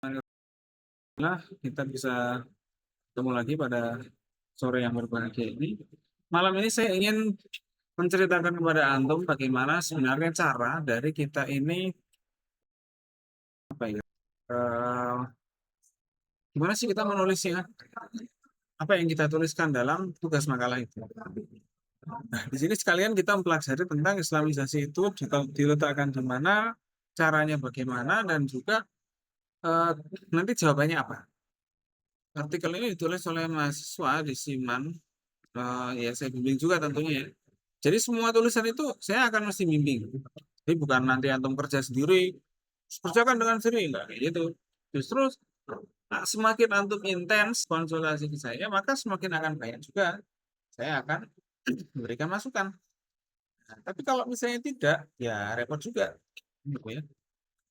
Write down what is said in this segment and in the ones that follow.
Nah, kita bisa ketemu lagi pada sore yang berbahagia ini. Malam ini saya ingin menceritakan kepada antum bagaimana sebenarnya cara dari kita ini apa ya? eh, Gimana sih kita menulisnya? Apa yang kita tuliskan dalam tugas makalah itu? Nah, di sini sekalian kita mempelajari tentang Islamisasi itu diletakkan di mana, caranya bagaimana, dan juga eh, nanti jawabannya apa. Artikel ini ditulis oleh mahasiswa di Siman. Ya saya bimbing juga tentunya ya. Jadi semua tulisan itu saya akan mesti bimbing. Jadi bukan nanti antum kerja sendiri, kerjakan dengan sendiri, enggak kayak gitu. Justru semakin antum intens konsultasi ke saya, maka semakin akan banyak juga saya akan memberikan masukan. Nah, tapi kalau misalnya tidak, ya repot juga. Gitu ya.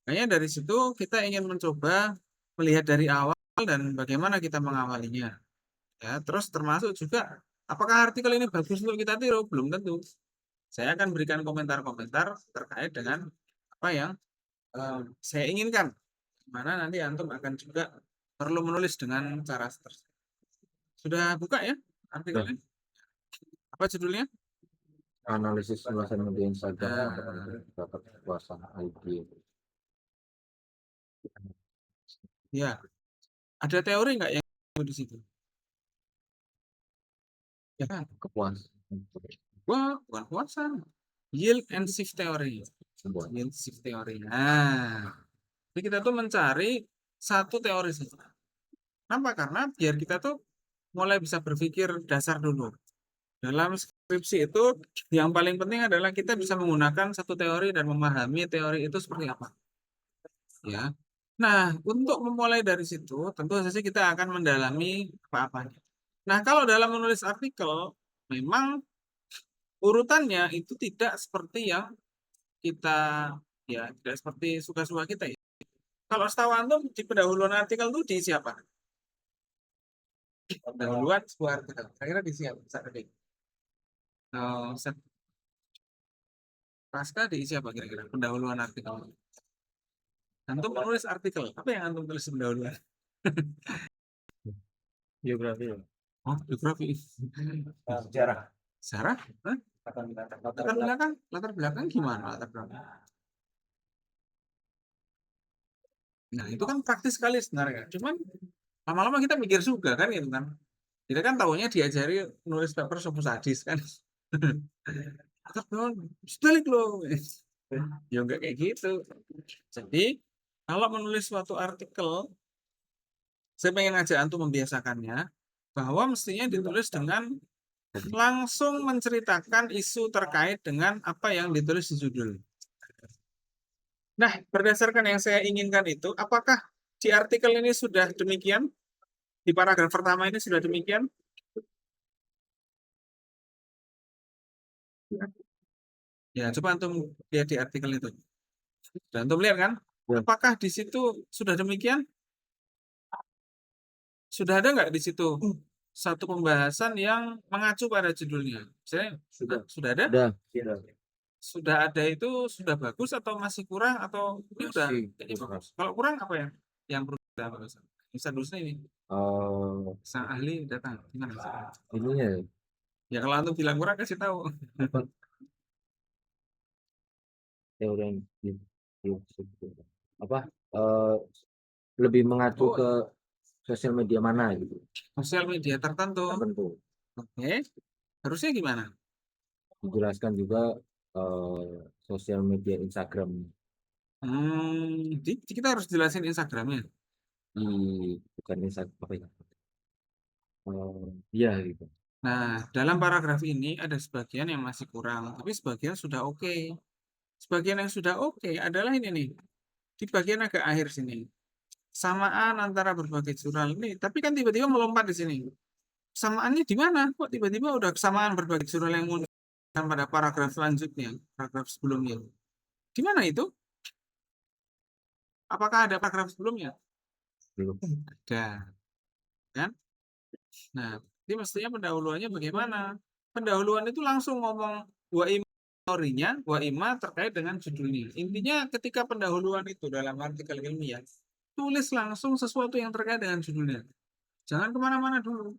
Makanya dari situ kita ingin mencoba melihat dari awal dan bagaimana kita mengawalinya. Ya, terus termasuk juga apakah artikel ini bagus untuk kita tiru? Belum tentu. Saya akan berikan komentar-komentar terkait dengan apa yang saya inginkan. Mana nanti antum akan juga perlu menulis dengan cara tersebut. Sudah buka ya Ya, artikelnya? Apa judulnya? analisis ulasan media Instagram Nah, dapat kekuasaan ID ya, ada teori nggak yang di situ? Ya kan? kepuasan Wah, bukan puasan. Yield and shift theory. sebuah Yield shift theory. Nah, jadi kita tuh mencari satu teori saja. Kenapa? Karena biar kita tuh mulai bisa berpikir dasar dulu. Dalam skripsi itu yang paling penting adalah kita bisa menggunakan satu teori dan memahami teori itu seperti apa. Ya. Nah, untuk memulai dari situ, tentu saja kita akan mendalami apa-apanya. Nah, kalau dalam menulis artikel, memang urutannya itu tidak seperti yang kita, ya, tidak seperti suka-suka kita ya. Kalau setahu antum di pendahuluan artikel itu diisi apa? Pendahuluan sebuah artikel. Kira-kira diisi apa? Set pasca diisi apa kira-kira? Pendahuluan artikel. Antum menulis artikel. Apa yang antum tulis di pendahuluan? biografi ya. Oh, biografi. Sejarah Sarah? Hah? Latar belakang? Latar belakang gimana? Latar belakang. Nah, itu kan praktis sekali sebenarnya. Cuman lama-lama kita mikir juga kan gitu kan. Kita kan tahunya diajari nulis paper sopo sadis kan. Latar belakang, sebalik loh. Ya enggak kayak gitu. Jadi, kalau menulis suatu artikel, saya pengen ngajak antum membiasakannya bahwa mestinya ditulis dengan langsung menceritakan isu terkait dengan apa yang ditulis di judul. Nah, berdasarkan yang saya inginkan itu, apakah di artikel ini sudah demikian? Di paragraf pertama ini sudah demikian? Ya, coba antum lihat di artikel itu. Dan antum lihat kan? ya. Apakah di situ sudah demikian? Sudah ada nggak di situ satu pembahasan yang mengacu pada judulnya? Saya sudah ada? Udah Sudah ada itu sudah bagus atau masih kurang atau ini udah masih kayaknya bagus. Kalau kurang apa yang perlu kita bahas? Bisa dulu ini sang ahli datang gimana sih? ininya ya, Ya kalau antum bilang kurang kasih tahu. apa teori yang apa eh, lebih mengacu Oh, ke sosial media mana gitu sosial media tertentu. tertentu. Oke. Harusnya gimana? Dijelaskan juga sosial media Instagram Kita harus jelasin Instagramnya. di bukan Instagram apa ya, iya gitu. Nah, dalam paragraf ini ada sebagian yang masih kurang, tapi sebagian sudah oke. Sebagian yang sudah oke adalah ini nih, di bagian agak akhir sini. Samaan antara berbagai jurnal ini, tapi kan tiba-tiba melompat di sini. Samaannya di mana? Kok tiba-tiba udah kesamaan berbagai jurnal yang muncul pada paragraf selanjutnya, paragraf sebelumnya. Di mana itu? Apakah ada paragraf sebelumnya? Belum. Ada, kan? Nah, ini mestinya pendahuluannya bagaimana? Pendahuluan itu langsung ngomong wa teorinya, wa ima terkait dengan judulnya. Intinya ketika pendahuluan itu dalam artikel ilmiah, tulis langsung sesuatu yang terkait dengan judulnya. Jangan kemana-mana dulu.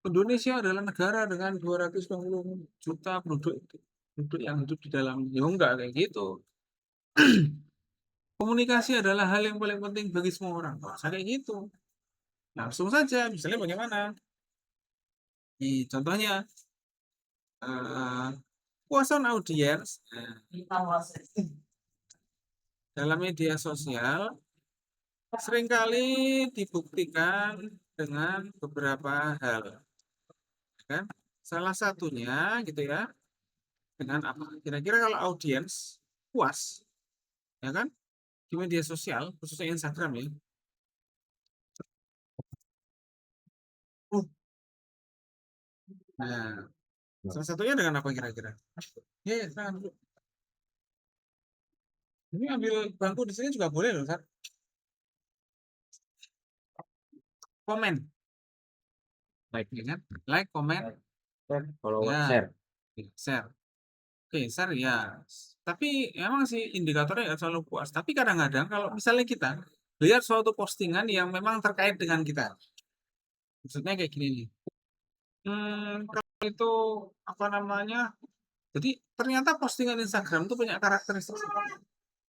Indonesia adalah negara dengan 220 juta penduduk yang hidup di dalam. Ya enggak kayak gitu. Komunikasi adalah hal yang paling penting bagi semua orang. Nggak usah kayak gitu. Langsung saja. Misalnya bagaimana? Contohnya, puasan audiens dalam media sosial seringkali dibuktikan dengan beberapa hal, kan? Salah satunya gitu ya, dengan apa? Kira-kira kalau audiens puas, ya kan? Di media sosial, khususnya Instagram ya. Nah, salah satunya dengan apa kira-kira? Ya, silakan dulu. Ini ambil bangku di sini juga boleh loh, Sat. Komen, Like, ya kan? Like, komen, follow, ya, share. share. Oke, share ya. Tapi emang sih indikatornya nggak selalu puas. Tapi kadang-kadang kalau misalnya kita lihat suatu postingan yang memang terkait dengan kita, maksudnya kayak gini nih. Kalau itu apa namanya? Jadi ternyata postingan Instagram itu punya karakteristik seperti ini.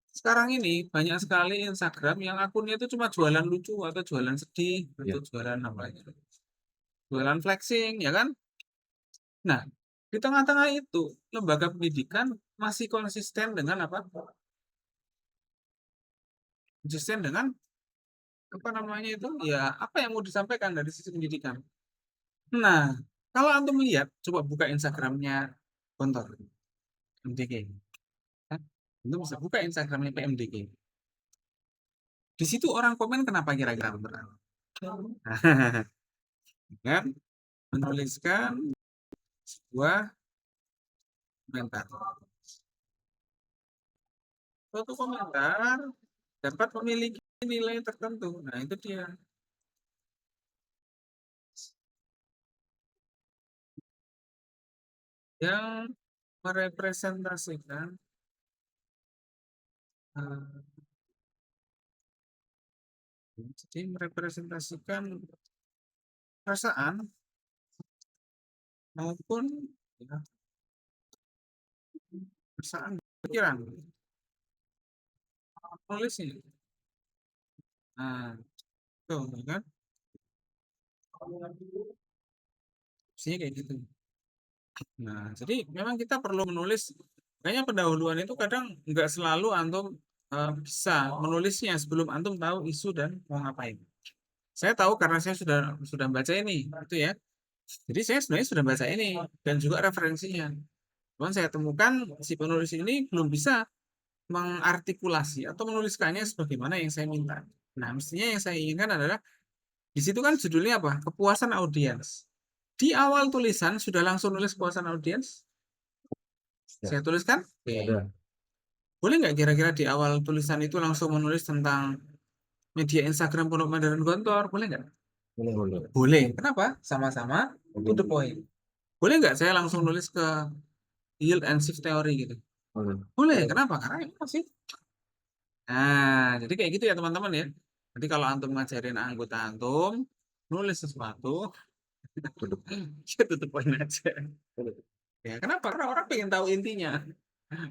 Sekarang ini banyak sekali Instagram yang akunnya itu cuma jualan lucu atau jualan sedih Ya. atau jualan apa ya? Jualan flexing, ya kan? Nah, di tengah-tengah itu lembaga pendidikan masih konsisten dengan apa? Konsisten dengan apa namanya itu? Ya, apa yang mau disampaikan dari sisi pendidikan. Nah, kalau antum lihat, coba buka Instagramnya Gontor MDK. Kan? Antum bisa buka Instagramnya PMDK. Di situ orang komen kenapa kira-kira beneran? Kan? Menuliskan sebuah komentar. Suatu komentar dapat memiliki nilai tertentu. Nah, itu dia. Yang merepresentasikan eh, jadi merepresentasikan perasaan maupun ya, perasaan pikiran penulisnya. Nah, tuh ya kan? Isinya kayak gitu. Nah, jadi memang kita perlu menulis. Kayaknya pendahuluan itu kadang nggak selalu antum bisa menulisnya sebelum antum tahu isu dan mau ngapain. Saya tahu karena saya sudah baca ini, itu ya. Jadi saya sebenarnya sudah baca ini dan juga referensinya. Cuman saya temukan si penulis ini belum bisa mengartikulasi atau menuliskannya sebagaimana yang saya minta. Nah, mestinya yang saya inginkan adalah di situ kan judulnya apa? Kepuasan audiens. Di awal tulisan sudah langsung nulis kepuasan audiens. Ya. Saya tuliskan. Oke. Ada. Boleh nggak kira-kira di awal tulisan itu langsung menulis tentang media Instagram Pondok Modern Gontor? Boleh nggak? Boleh, boleh. Boleh. Kenapa? Sama-sama to the point. Boleh nggak saya langsung nulis ke yield and shift theory gitu? Boleh. Boleh. Kenapa? Karena itu masih. Nah, jadi kayak gitu ya teman-teman ya. Jadi kalau antum ngajarin anggota antum nulis sesuatu, ya tutup poin aja. Ya, kenapa? Karena orang pengen tahu intinya,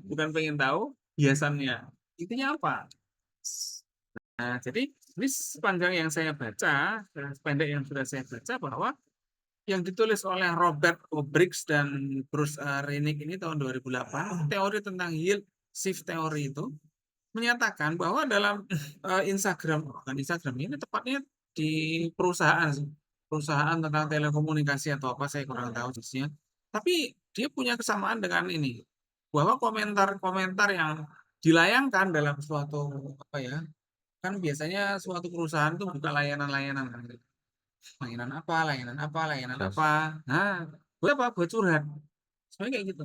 bukan pengen tahu biasannya. Intinya apa? Nah, jadi ini sepanjang yang saya baca, sependek yang sudah saya baca bahwa yang ditulis oleh Robert Obrix dan Bruce Renick ini tahun 2008, teori tentang yield shift theory itu menyatakan bahwa dalam Instagram, bukan Instagram ini tepatnya di perusahaan, perusahaan tentang telekomunikasi atau apa saya kurang tahu jenisnya. Tapi dia punya kesamaan dengan ini, bahwa komentar-komentar yang dilayangkan dalam suatu apa ya, kan biasanya suatu perusahaan itu buka layanan-layanan kan, layanan apa, layanan apa, layanan Yes. apa. Nah, buat apa? Buat curhat. Sebenarnya kayak gitu.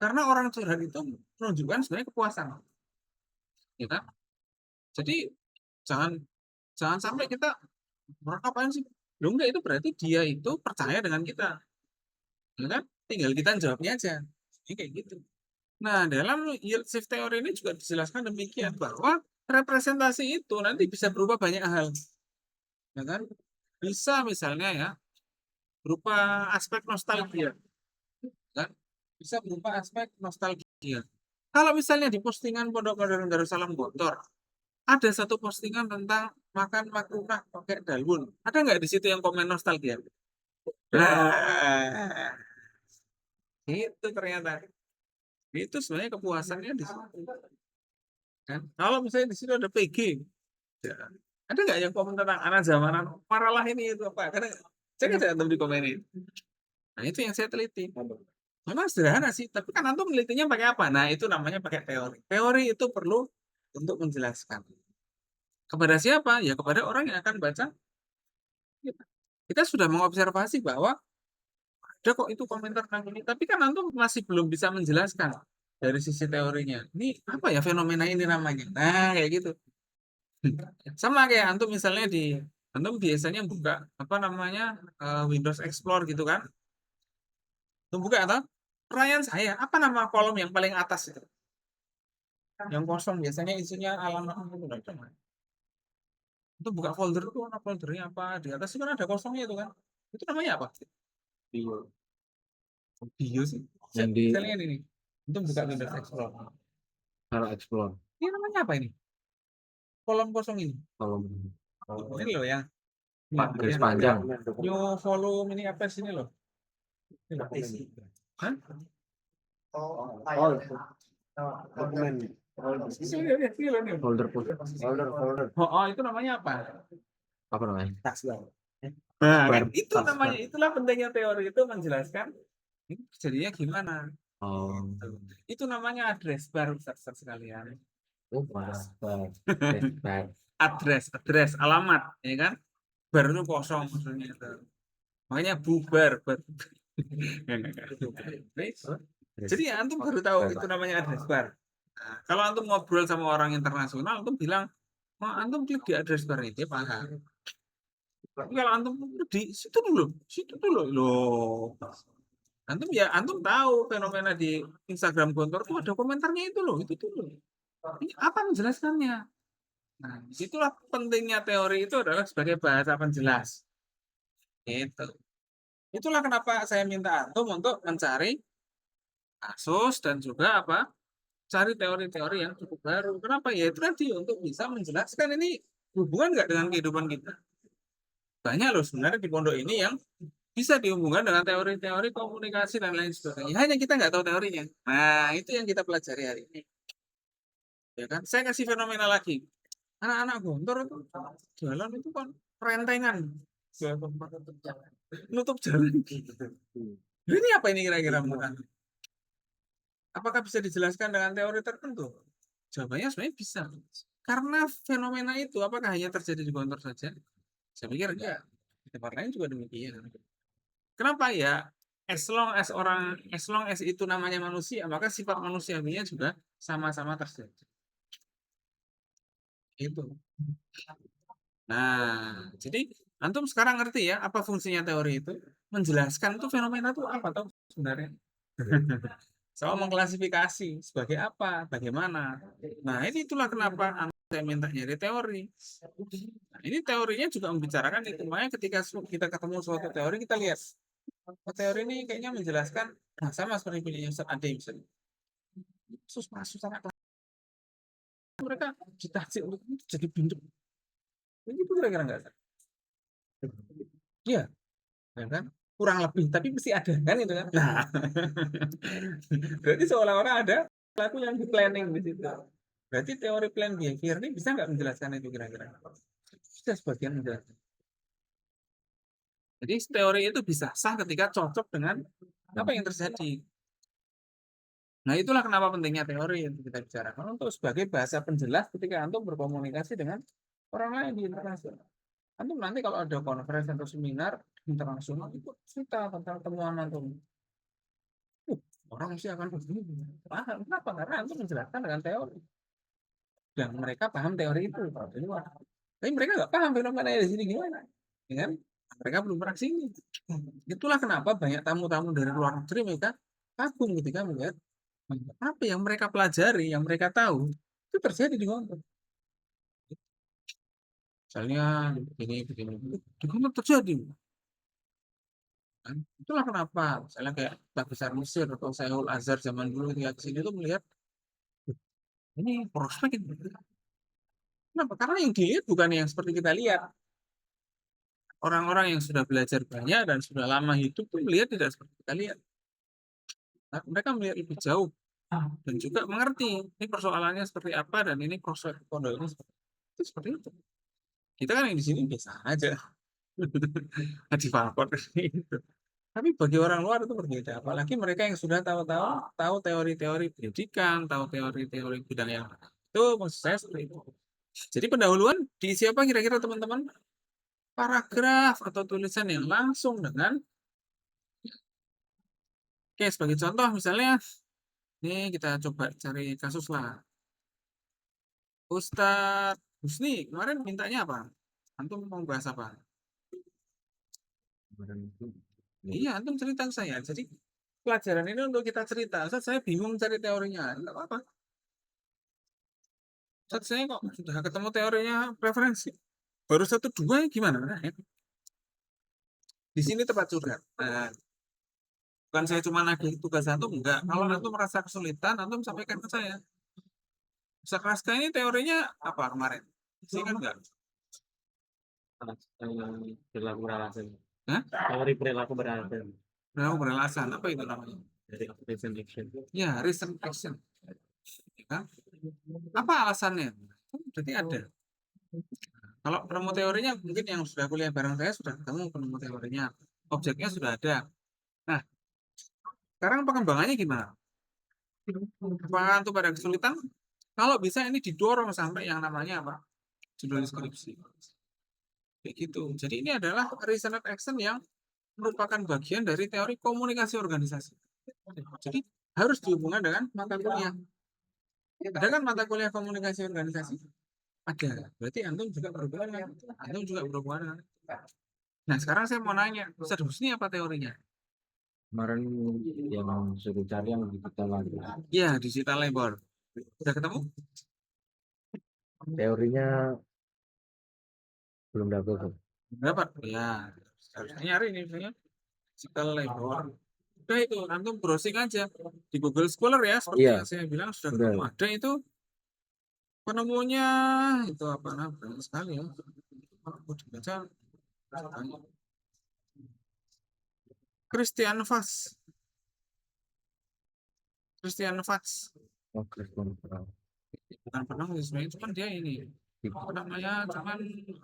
Karena orang curhat itu menunjukkan sebenarnya kepuasan, ya kan? Jadi jangan jangan sampai kita orang apaan sih? Loh enggak, itu berarti dia itu percaya dengan kita, ya kan? Tinggal kita jawabnya aja. Ini kayak gitu. Nah, dalam yield shift theory ini juga dijelaskan demikian bahwa representasi itu nanti bisa berubah banyak hal, ya kan? Bisa misalnya ya berupa aspek nostalgia, kan? Bisa berupa aspek nostalgia. Kalau misalnya di postingan Pondok Pesantren Darussalam Gontor ada satu postingan tentang makan makrunah pakai daun, ada nggak di situ yang komen nostalgia? Nah, itu ternyata itu sebenarnya kepuasannya di situ. Kan? Kalau misalnya di situ ada PG, ya, ada nggak yang komen tentang anak zamanan paralah ini itu apa? Karena saya kan antum dikomenin. Nah itu yang saya teliti. Memang sederhana sih, tapi kan antum menelitinya pakai apa? Nah itu namanya pakai teori. Teori itu perlu untuk menjelaskan. Kepada siapa? Ya kepada orang yang akan baca. Kita sudah mengobservasi bahwa ada kok itu komentar tentang ini, tapi kan antum masih belum bisa menjelaskan dari sisi teorinya. Ini apa ya fenomena ini namanya? Nah kayak gitu. Sama kayak antum misalnya antum biasanya buka apa namanya Windows Explorer gitu kan? Antum buka atau pertanyaan saya, apa nama kolom yang paling atas itu? Yang kosong biasanya isinya alamat itu loh, coba. Itu buka folder itu mana foldernya apa? Di atas itu kan ada kosongnya itu kan? Itu namanya apa? Bio. Bio sih. Yang di Saya lihat ini. Itu buka Windows Explorer. Cara Explore. Ini namanya apa ini? Kolom kosong ini. Kalau Ini loh ya. garis panjang. New volume ini apa sini loh? Ini loh. Hah? Oh, dokumen. Ini loh, nih. Folder. Oh, itu namanya apa? Apa namanya? Nah, kan itu namanya, itulah pentingnya teori itu menjelaskan ini terjadinya gimana. Oh, Itu namanya address bar Ustaz sekalian. Address, alamat, ya kan? Bar itu kosong maksudnya itu. Makanya bubar. Jadi antum baru tahu itu namanya address bar. Nah, kalau antum ngobrol sama orang internasional, antum bilang, "Oh, antum klik di address bar ini, dia paham." Tapi kalau antum di situ dulu, loh. Antum tahu fenomena di Instagram Gontor tuh ada komentarnya itu loh, itu tuh loh. Ini apa menjelaskannya? Nah, itulah pentingnya teori itu adalah sebagai bahasa penjelas. Itu. Itulah kenapa saya minta antum untuk mencari kasus dan juga apa? Cari teori-teori yang cukup baru. Kenapa? Ya itu tadi untuk bisa menjelaskan ini hubungan nggak dengan kehidupan kita. Banyak loh sebenarnya di pondok ini yang bisa dihubungkan dengan teori-teori komunikasi dan lain sebagainya. Hanya kita nggak tahu teorinya. Nah, itu yang kita pelajari hari ini. Ya kan? Saya kasih fenomena lagi. Anak-anak gontor itu jalan itu kan rentengan. Nutup jalan. Ini apa ini kira-kira menurut Anda? Apakah bisa dijelaskan dengan teori tertentu? Jawabannya sebenarnya bisa. Karena fenomena itu apakah hanya terjadi di gontor saja? Saya pikir enggak. Di tempat lain juga demikian. Kenapa ya? As long as itu namanya manusia, maka sifat manusiawinya juga sama-sama terjadi. Itu. Nah, jadi antum sekarang ngerti ya apa fungsinya teori itu? Menjelaskan itu fenomena itu apa tahu sebenarnya? Soal mengklasifikasi sebagai apa, bagaimana. Nah, ini itulah kenapa saya minta nyari teori. Nah, ini teorinya juga membicarakan itu. Makanya ketika kita ketemu suatu teori, kita lihat. Oh, teori ini kayaknya menjelaskan, nah sama seperti punya Ustaz Ade misalnya. Kasus anak mereka ditaksir untuk jadi bentuk. Begitu kira-kira nggak? Iya, ya kan? Kurang lebih, tapi mesti ada kan itu kan? Nah, berarti seolah-olah ada pelaku yang di planning di situ. Berarti teori plan behavior ini bisa nggak menjelaskan itu kira-kira? Bisa sebagian menjelaskan. Jadi teori itu bisa sah ketika cocok dengan apa yang terjadi. Nah itulah kenapa pentingnya teori yang kita bicarakan untuk sebagai bahasa penjelas ketika antum berkomunikasi dengan orang lain di internasional. Antum nanti kalau ada konferensi atau seminar internasional itu cerita tentang temuan antum. Orang mesti akan begini. Paham. Kenapa? Karena antum menjelaskan dengan teori. Dan mereka paham teori itu. Tapi mereka nggak paham fenomena di sini gimana. Ya kan? Mereka belum pernah sini. Itulah kenapa banyak tamu-tamu dari luar negeri mereka kagum ketika melihat apa yang mereka pelajari, yang mereka tahu itu terjadi di Hongkong. Misalnya begini. Itu kan terjadi. Kan? Itulah kenapa. Misalnya kayak Kota Besar Mesir atau Syekhul Azhar zaman dulu lihat sini tuh melihat ini prospek ini. Kenapa? Karena yang dilihat bukan yang seperti kita lihat. Orang-orang yang sudah belajar banyak dan sudah lama hidup tuh melihat tidak seperti kita lihat. Nah, mereka melihat lebih jauh dan juga mengerti ini persoalannya seperti apa dan ini prospek pondok ini seperti itu. Kita kan yang di sini biasa aja. Di Falcon gitu. Tapi bagi orang luar itu berbeda. Apalagi mereka yang sudah tahu teori-teori pendidikan, tahu teori-teori bidang yang itu maksud saya seperti itu. Jadi pendahuluan diisi apa kira-kira teman-teman? Paragraf atau tulisan yang langsung dengan oke sebagai contoh misalnya ini kita coba cari kasus lah. Ustadz Husni kemarin mintanya apa? Antum mau bahas apa? Kemarin itu Iya, antum cerita ke saya. Jadi pelajaran ini untuk kita cerita. Ustadz saya bingung cari teorinya. Enggak apa-apa. Ustadz saya kok sudah ketemu teorinya referensi. Baru satu dua gimana? Nah, ya. Di sini tempat curhat. Nah, bukan saya cuma nagih tugas antum, enggak. Kalau antum merasa kesulitan, antum sampaikan ke saya. Sakraska ini teorinya apa kemarin? Sih kan enggak? perilaku beralasan. Hah? Teori perilaku beralasan Nah, beralasan. Apa itu namanya? dari reason action. Ya, reason action. Ya kan? Apa alasannya? Berarti ada. Kalau penemu teorinya mungkin yang sudah kuliah bareng saya sudah ketemu penemu teorinya. Objeknya sudah ada. Nah, sekarang pengembangannya gimana? Apakah itu pada kesulitan? Kalau bisa ini didorong sampai yang namanya apa? Judul deskripsi. Kayak gitu. Jadi ini adalah reasoned action yang merupakan bagian dari teori komunikasi organisasi. Jadi harus dihubungkan dengan mata kuliah. Ada kan mata kuliah komunikasi organisasi? Ada. Berarti antum juga berhubungan. Antum juga berhubungan. Nah, sekarang saya mau nanya, Ustadz Husni apa teorinya? Kemarin yang suruh cari yang digital lagi. Ya, digital labor. Sudah ketemu? Teorinya belum dapat. Dapat? Ya, harusnya nyari nih misalnya digital labor. Udah itu, antum browsing aja di Google Scholar ya, seperti Iya, yang saya bilang sudah udah. ketemu. Ada itu penemunya itu apa namanya banyak sekali ya. Kalau dibaca banyak. Christian Vaz. Christian Vaz. Oke, Bukan pernah sebenarnya cuman dia ini apa namanya cuman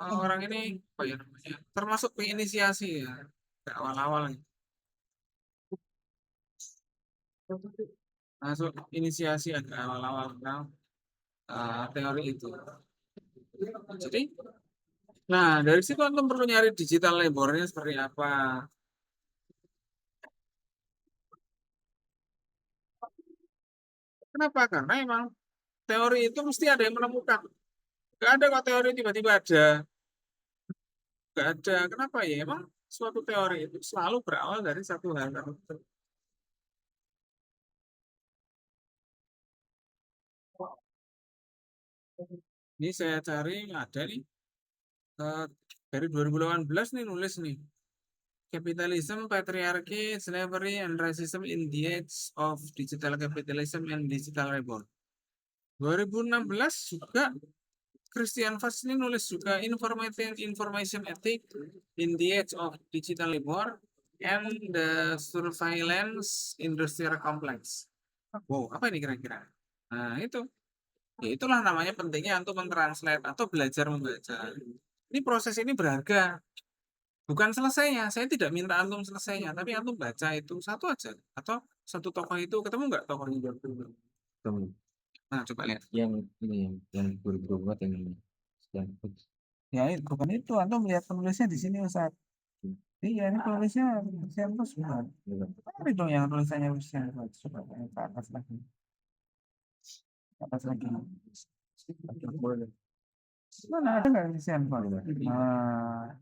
orang ini apa ya namanya termasuk penginisiasi ya ke awal-awal gitu. Masuk inisiasi agak awal-awal tentang teori itu. Jadi, nah dari situ antum perlu nyari digital labornya seperti apa. Kenapa? Karena emang teori itu mesti ada yang menemukan. Gak ada kok teori tiba-tiba ada. Gak ada. Kenapa ya? Emang suatu teori itu selalu berawal dari satu hal tertentu. Ini saya cari ada nih eh, dari 2018 nih nulis nih. Capitalism, Patriarchy, Slavery, and Racism in the Age of Digital Capitalism and Digital Labor. 2016 juga Christian Vaz ini nulis juga Information Ethic in the Age of Digital Labor and the Surveillance Industrial Complex. Wow, apa ini kira-kira? Nah, itu. Ya, itulah namanya pentingnya untuk mentranslate atau belajar membaca. Ini proses ini berharga. Bukan selesainya. Saya tidak minta antum selesainya, tapi antum baca itu satu aja. Atau satu tokoh itu ketemu nggak tokohnya? Ketemu. Nah, coba lihat. Yang ini yang berbuat yang ini. Yang Ya, bukan itu. Antum lihat penulisnya di sini, Ustaz. Iya, ini penulisnya Lucian Bos bukan? Apa itu yang tulisannya Lucian Bos? Coba ke atas lagi. Ke atas lagi. Mana ada nggak Lucian Bos? Nah,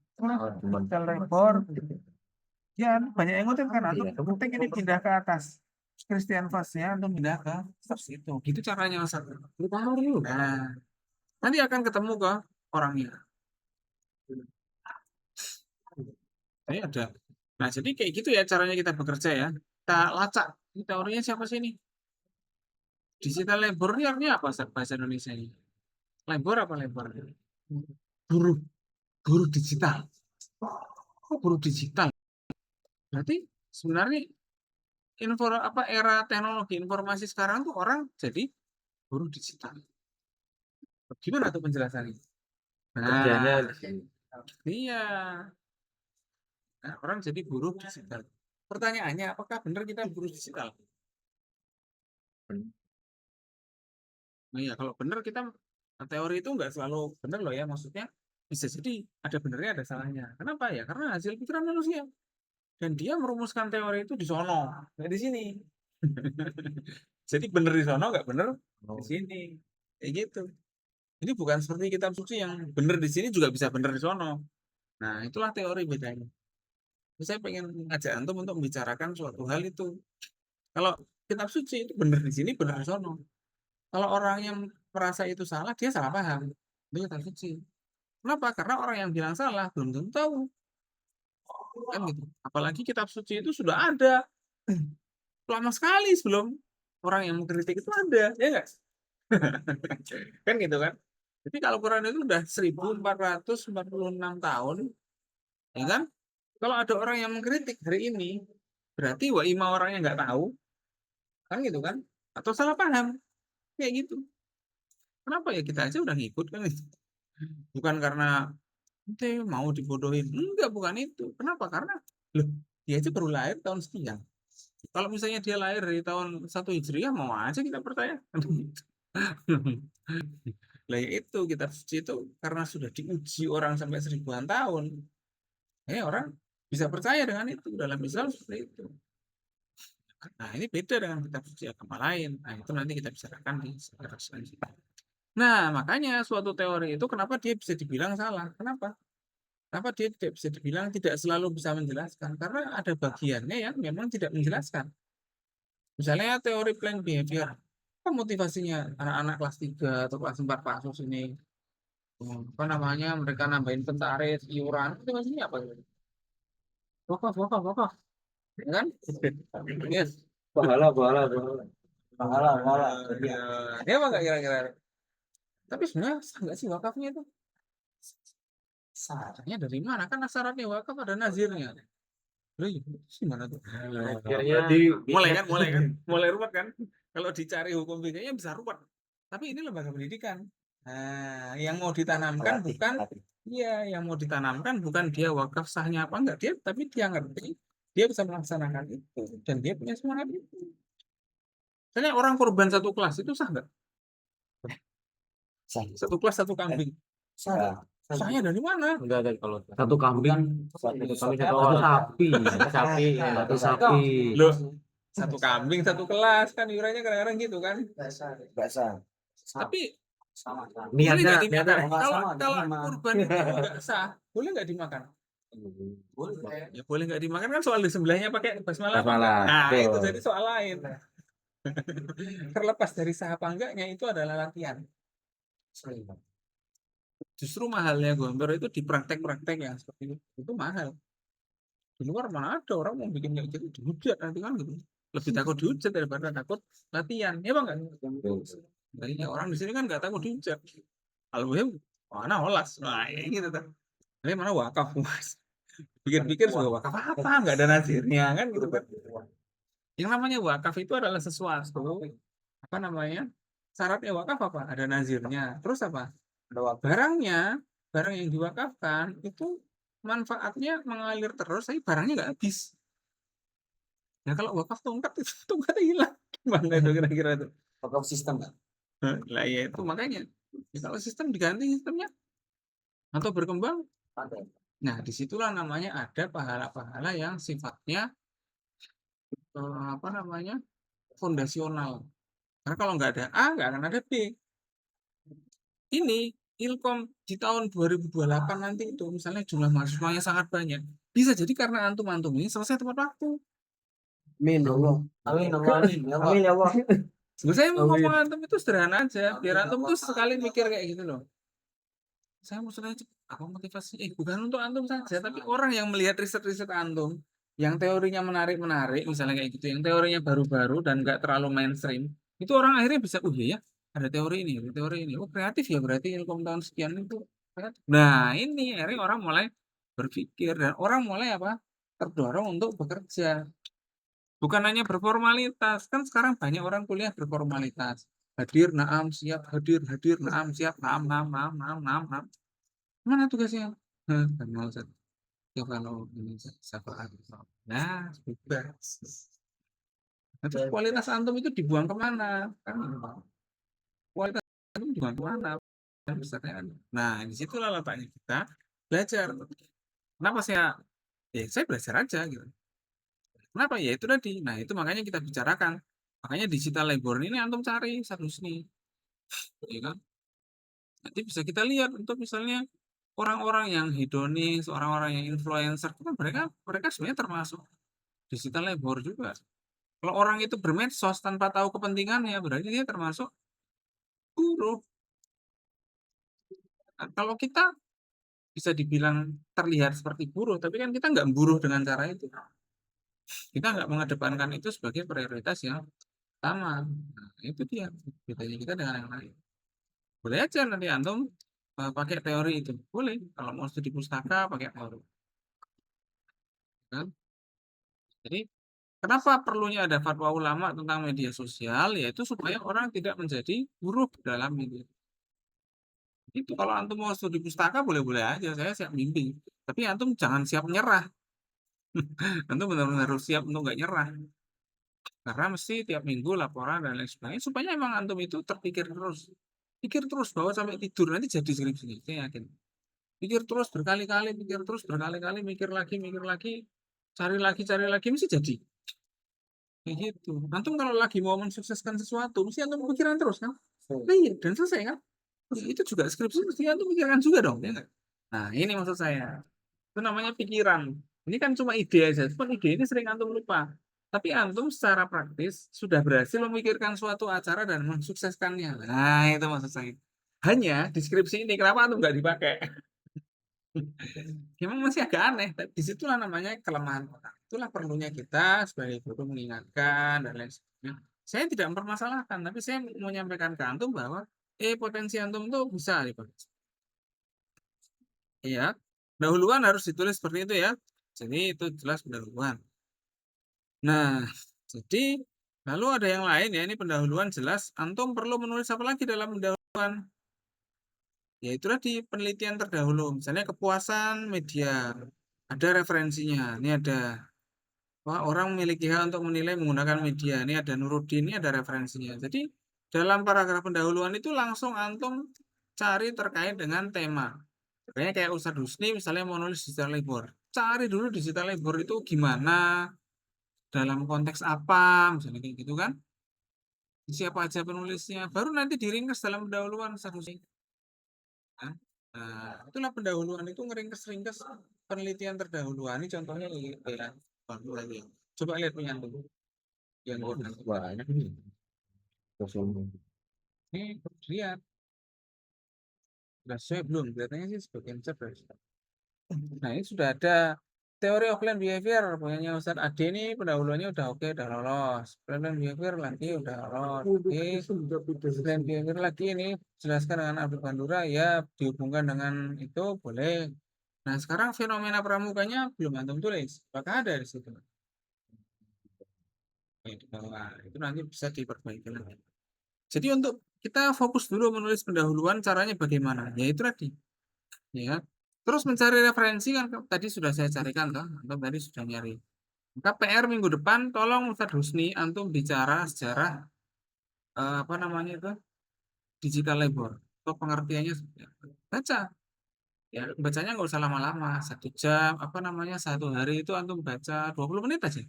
Digital Labor. Ya, banyak yang ngutip kan. Antum penting ini pindah ke atas. Christian Vaz-nya antum pindah ke atas itu. Gitu caranya, Ustaz. Nah, nanti akan ketemu ke orangnya. Ini ada. Nah, jadi kayak gitu ya caranya kita bekerja ya. Kita lacak. Ini teorinya siapa sih ini? Digital labor ini artinya apa bahasa Indonesia ini? Labor apa labor? Buruh, buruh digital. Oh, buruh digital. Berarti sebenarnya era teknologi informasi sekarang tuh orang jadi buruh digital. Gimana tuh penjelasannya? Kerjanya Nah, di sini. iya. Nah, orang jadi buruh digital. Pertanyaannya, apakah benar kita buruh digital? Nah, ya, kalau benar kita teori itu nggak selalu benar loh ya, maksudnya bisa jadi ada benernya ada salahnya. Kenapa ya? Karena hasil pikiran manusia dan dia merumuskan teori itu di sono, nggak di sini. Jadi bener di sono nggak bener di Oh, sini, kayak gitu. Ini bukan seperti kitab suci yang bener di sini juga bisa bener di sono. Nah, itulah teori bedanya. Saya pengen ngajak antum untuk membicarakan suatu hal itu. Kalau kitab suci itu bener di sini, bener di sono. Kalau orang yang merasa itu salah, dia salah paham. Itu kitab suci. Kenapa? Karena orang yang bilang salah belum tentu tahu. Kan gitu. Apalagi kitab suci itu sudah ada. Lama sekali sebelum orang yang mengkritik itu ada. Ya nggak? Kan gitu kan? Jadi kalau Quran itu udah 1446 tahun, ya kan? Kalau ada orang yang mengkritik hari ini, berarti wa ima orangnya nggak tahu, kan gitu kan? Atau salah paham, kayak gitu. Kenapa ya kita aja udah ngikut kan? Bukan karena ente mau dibodohin, enggak bukan itu. Kenapa? Karena loh dia aja baru lahir tahun sekian. Kalau misalnya dia lahir dari tahun 1 Hijriah, mau aja kita percaya. Lah ya itu kitab suci itu karena sudah diuji orang sampai 1000-an tahun, orang bisa percaya dengan itu dalam Islam seperti itu. Nah, ini beda dengan kitab suci agama lain. Nah, itu nanti kita bicarakan di selanjutnya. Nah, makanya suatu teori itu kenapa dia bisa dibilang salah? Kenapa? Kenapa dia tidak bisa dibilang tidak selalu bisa menjelaskan? Karena ada bagiannya yang memang tidak menjelaskan. Misalnya teori planned behavior. Apa motivasinya anak-anak kelas 3 atau kelas 4 kasus ini? Apa namanya? Mereka nambahin pentaris, iuran. Motivasinya apa? Wakaf, wakaf, wakaf. Ya kan? Yes. pahala, pahala, pahala. Pahala, pahala. Ya, dia apa nggak kira-kira? Tapi sebenarnya sah nggak sih wakafnya itu? Syaratnya dari mana? Kan syaratnya wakaf ada nazirnya. Loh, iya, gimana tuh? Akhirnya Mulai ruwet kan? Kalau dicari hukum fikihnya bisa ruwet. Tapi ini lembaga pendidikan. Nah, yang mau ditanamkan bukan, iya, yang mau ditanamkan bukan dia wakaf sahnya apa enggak dia, tapi dia ngerti, dia bisa melaksanakan itu dan dia punya semangat itu. Misalnya orang korban satu kelas itu sah nggak? Satu kelas satu kambing. Sah. Sahnya dari mana? Enggak ada kalau satu kambing, satu orang. Sapi, sapi, satu sapi. Loh, satu kambing satu kelas kan iurannya kadang-kadang gitu kan. Biasa. Tapi boleh Niatnya, nggak dimakan? niatnya. Kalau kurban itu nggak sah, boleh nggak dimakan? Ya boleh nggak dimakan kan soal disembelihnya pakai basmalah. Basmalah, Nah, betul. itu jadi soal lain. Terlepas dari sah apa enggaknya itu adalah latihan. Justru mahalnya gondor itu di praktek-praktek yang seperti itu mahal. Di luar mana ada orang mau bikin kayak gitu dihujat nanti kan gitu. Lebih takut dihujat daripada takut latihan. Ya bang kan? Banyak orang di sini kan nggak takut dihujat. Al-Muhim, mana olas. Nah, ini gitu kan. Ini mana wakaf, Mas. Pikir-pikir juga wakaf apa? Nggak ada nazirnya kan gitu kan. Yang namanya wakaf itu adalah sesuatu apa namanya? Syaratnya wakaf apa? Ada nazirnya. Terus apa? Barangnya, barang yang diwakafkan itu manfaatnya mengalir terus, tapi barangnya nggak habis. Nah kalau wakaf tongkat itu tongkatnya hilang. Gimana itu kira-kira itu? Wakaf sistem kan? Lah ya itu makanya. Ya, kalau sistem diganti sistemnya atau berkembang. Ada. Nah disitulah namanya ada pahala-pahala yang sifatnya apa namanya fondasional. Karena kalau nggak ada A, nggak akan ada B. Ini Ilkom di tahun 2028 nanti itu misalnya jumlah mahasiswanya sangat banyak. Bisa jadi karena antum-antum ini selesai tepat waktu. Amin ya Allah. Amin Allah. Amin ya Allah. Saya mau ngomong antum itu sederhana aja. Biar antum tuh sekali mikir kayak gitu loh. Saya maksudnya apa motivasi? Bukan untuk antum saja, tapi orang yang melihat riset-riset antum, yang teorinya menarik-menarik, misalnya kayak gitu, yang teorinya baru-baru dan nggak terlalu mainstream, itu orang akhirnya bisa, oh iya ya, ada teori ini, ada teori ini. Oh kreatif ya berarti ilkom tahun sekian itu. Kreatif. Nah ini akhirnya orang mulai berpikir dan orang mulai apa? Terdorong untuk bekerja. Bukan hanya berformalitas, kan sekarang banyak orang kuliah berformalitas. Hadir, naam, siap, hadir, naam, siap, naam, naam, naam, naam, naam, naam. Mana tugasnya? Kan mau Ustaz. Ya kalau ini syafaat. Nah, bebas. Nah, terus kualitas antum itu dibuang kemana? Kan kualitas antum dibuang kemana? Kan besarnya kan. Nah, disitulah letaknya kita belajar. Kenapa saya belajar aja gitu. Kenapa? Ya itu tadi. Nah, itu makanya kita bicarakan. Makanya digital labor ini antum cari satu sini, ya kan? Nanti bisa kita lihat untuk misalnya orang-orang yang hedonis, orang-orang yang influencer, itu kan mereka mereka sebenarnya termasuk digital labor juga. Kalau orang itu bermedsos tanpa tahu kepentingannya, berarti dia termasuk buruh. Nah, kalau kita bisa dibilang terlihat seperti buruh, tapi kan kita nggak buruh dengan cara itu. Kita nggak mengedepankan itu sebagai prioritas yang utama. Nah, itu dia bedanya kita dengan yang lain. Boleh aja nanti antum pakai teori itu. Boleh. Kalau mau studi pustaka pakai teori. Kan? Jadi kenapa perlunya ada fatwa ulama tentang media sosial? Yaitu supaya orang tidak menjadi buruh dalam media. Itu kalau antum mau studi pustaka boleh-boleh aja, saya siap bimbing. Tapi antum jangan siap nyerah. Antum benar-benar harus siap untuk nggak nyerah. Karena mesti tiap minggu laporan dan lain sebagainya. Supaya emang antum itu terpikir terus. Pikir terus bahwa sampai tidur nanti jadi skripsi. Saya yakin. Pikir terus berkali-kali, mikir lagi, cari lagi, mesti jadi. Kayak gitu. Antum kalau lagi mau mensukseskan sesuatu, mesti antum pikiran terus kan? Iya, dan selesai kan? Terus itu juga skripsi mesti antum pikirkan juga dong, ya nggak? Nah, ini maksud saya. Itu namanya pikiran. Ini kan cuma ide aja. Cuma ide ini sering antum lupa. Tapi antum secara praktis sudah berhasil memikirkan suatu acara dan mensukseskannya. Nah, itu maksud saya. Hanya deskripsi ini kenapa antum nggak dipakai? Memang masih agak aneh, tapi disitulah namanya kelemahan orang. Itulah perlunya kita sebagai guru mengingatkan dan lain sebagainya. Saya tidak mempermasalahkan, tapi saya mau menyampaikan ke antum bahwa potensi antum itu bisa dipakai. Iya, pendahuluan harus ditulis seperti itu ya. Jadi itu jelas pendahuluan. Nah, jadi lalu ada yang lain ya, ini pendahuluan jelas. Antum perlu menulis apa lagi dalam pendahuluan? Ya itu tadi penelitian terdahulu. Misalnya kepuasan media, ada referensinya. Ini ada orang memiliki hak untuk menilai menggunakan media. Ini ada Nuruddin, ini ada referensinya. Jadi dalam paragraf pendahuluan itu langsung antum cari terkait dengan tema. Makanya kayak Ustadz Husni misalnya mau nulis digital labor. Cari dulu digital labor itu gimana, dalam konteks apa, misalnya kayak gitu kan. Siapa aja penulisnya, baru nanti diringkas dalam pendahuluan Ustadz Husni. Nah, itulah pendahuluan itu ngeringkas-ringkas penelitian terdahuluan. Ini contohnya ya, lagi. Coba lihat punya dulu yang Banyak ini. ini lihat sudah sesuai belum? Kelihatannya sih sebagian cerdas. Nah ini sudah ada teori offline behavior punyanya Ustadz Ade ini pendahuluannya udah oke, udah lolos. Offline behavior lagi udah lolos. Oke, offline behavior lagi ini jelaskan dengan Abdul Bandura ya dihubungkan dengan itu boleh. Nah sekarang fenomena pramukanya belum antum tulis. Apakah ada di situ? Ya, di bawah. Itu nanti bisa diperbaiki lagi. Jadi untuk kita fokus dulu menulis pendahuluan caranya bagaimana? Ya itu tadi. Ya. Terus mencari referensi kan tadi sudah saya carikan kan, antum tadi sudah nyari. Maka PR minggu depan tolong Ustadz Husni antum bicara sejarah apa namanya itu digital labor atau pengertiannya baca. Ya bacanya nggak usah lama-lama, 1 jam apa namanya 1 hari itu antum baca 20 menit aja.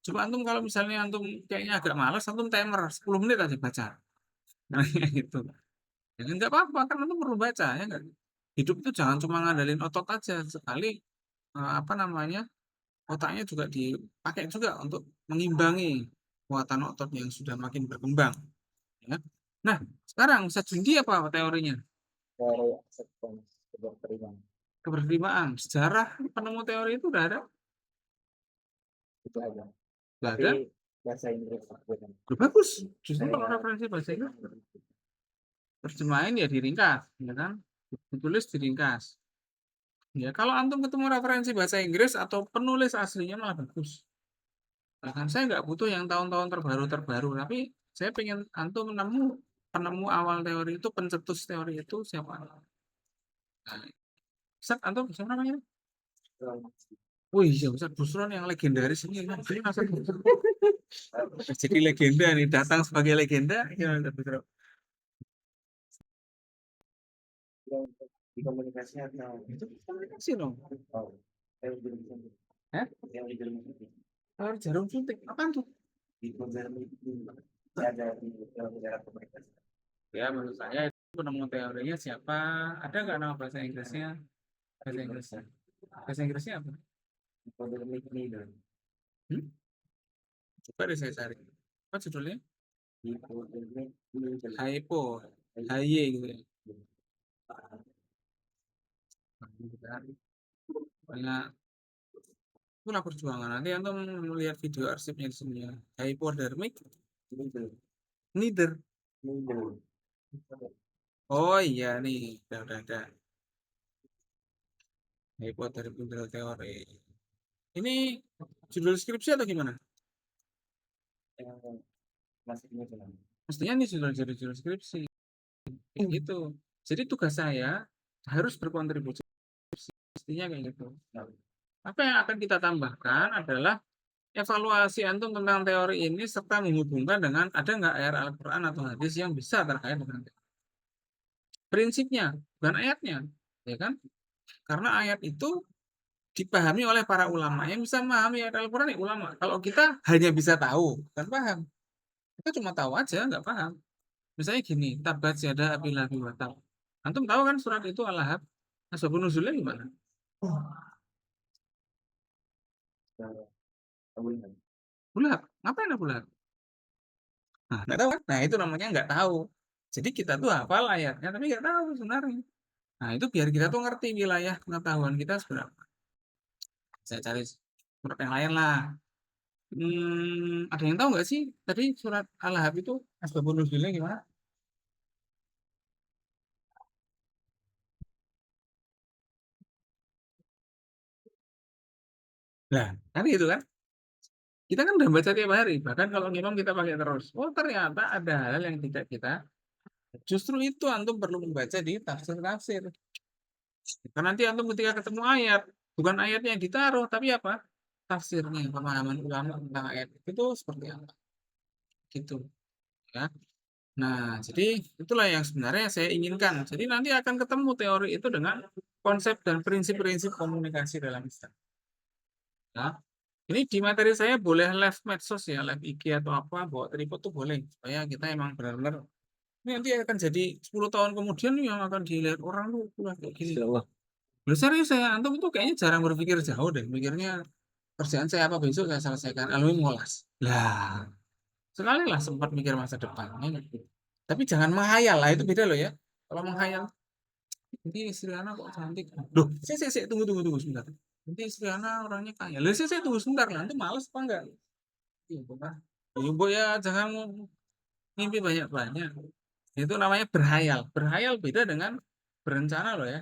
Coba antum kalau misalnya antum kayaknya agak malas, antum timer 10 menit aja baca. Nah, itu. Ya nggak apa-apa kan antum perlu baca ya nggak? Hidup itu jangan cuma ngandalin otot aja, sekali apa namanya otaknya juga dipakai juga untuk mengimbangi kekuatan otot yang sudah makin berkembang. Ya. Nah, sekarang Ustadz Jundi apa teorinya? Dari acceptance. Keberterimaan. Sejarah penemu teori itu udah ada? Itu aja. Nggak ada? Tapi bahasa Inggris bukan. Bagus. Justru kalau referensi bahasa Inggris terjemahin ya diringkas, ya kan? Ditulis diringkas. Ya, kalau antum ketemu referensi bahasa Inggris atau penulis aslinya malah bagus. Bahkan saya nggak butuh yang tahun-tahun terbaru, tapi saya pengen antum penemu awal teori itu, pencetus teori itu siapa? Nah, Ustaz, antum siapa namanya? Wih, ya Ustaz Busron yang legendaris ini. Jadi legenda nih, datang sebagai legenda. Ya, Ustaz Busron. Di komunikasi atau Itu komunikasi dong. oh, yang di jurusan Hah? yang di jurusan Teori jarum suntik. Apaan tuh? di jurusan itu ada di negara komunikasi. Ya, menurut saya itu penemu teorinya siapa? Ada nggak nama bahasa Inggrisnya? Bahasa Inggrisnya. Bahasa Inggrisnya apa? Academic leader. Coba deh saya cari. Apa judulnya? Academic leader. Hypo. HY gitu ya. Banyak. Itulah perjuangan. Nanti antum melihat video arsipnya di sini ya. Hypodermic neither. Oh iya nih, udah ada. Hypodermic teori. Ini judul skripsi atau gimana? Masih ini cuma. Mestinya ini judul skripsi. Kayak gitu. Jadi tugas saya harus berkontribusi. Mestinya kayak gitu. Apa yang akan kita tambahkan adalah evaluasi antum tentang teori ini serta menghubungkan dengan ada nggak ayat Al-Quran atau hadis yang bisa terkait dengan prinsipnya, bukan ayatnya, ya kan? Karena ayat itu dipahami oleh para ulama. Yang bisa memahami ayat Al-Quran ulama. Kalau kita hanya bisa tahu, bukan paham. Kita cuma tahu aja, nggak paham. Misalnya gini, tabat yada abi lahabin wa tab. Antum tahu kan surat itu Al-Lahab? Asbabun nuzulnya gimana? Abu Lahab. Ngapain Abu Lahab? Nah, nggak tahu kan? Nah, itu namanya nggak tahu. Jadi kita tuh hafal ayatnya, tapi nggak tahu sebenarnya. Nah, itu biar kita tuh ngerti wilayah pengetahuan kita seberapa. Saya cari surat yang lain lah. Ada yang tahu nggak sih tadi surat Al-Lahab itu asbabun nuzulnya gimana? Nah, kan gitu kan? Kita kan udah baca tiap hari, bahkan kalau memang kita pakai terus. Oh, ternyata ada hal yang tidak kita. Justru itu antum perlu membaca di tafsir-tafsir. Karena nanti antum ketika ketemu ayat, bukan ayatnya yang ditaruh, tapi apa? Tafsirnya, pemahaman ulama tentang ayat itu seperti apa? Gitu, ya. Nah, jadi itulah yang sebenarnya saya inginkan. Jadi nanti akan ketemu teori itu dengan konsep dan prinsip-prinsip komunikasi dalam Islam. Nah, ini di materi saya boleh live medsos ya, live IG atau apa, bawa tripod tuh boleh. Supaya kita emang benar-benar, ini nanti akan jadi 10 tahun kemudian yang akan dilihat orang tuh kayak gini. Loh, serius saya, antum itu kayaknya jarang berpikir jauh deh. Mikirnya kerjaan saya apa besok saya selesaikan. Alwi ngolas. Lah, sekali lah sempat mikir masa depan. Tapi jangan menghayal lah, itu beda loh ya. Kalau menghayal, nanti istri anak kok cantik. Duh, saya tunggu sebentar. Nanti istri anak orangnya kaya. Lah, saya tunggu sebentar lah. Nanti males apa enggak? Iya, Pak. Ibu ya jangan mimpi banyak-banyak. Itu namanya berhayal. Berhayal beda dengan berencana loh ya.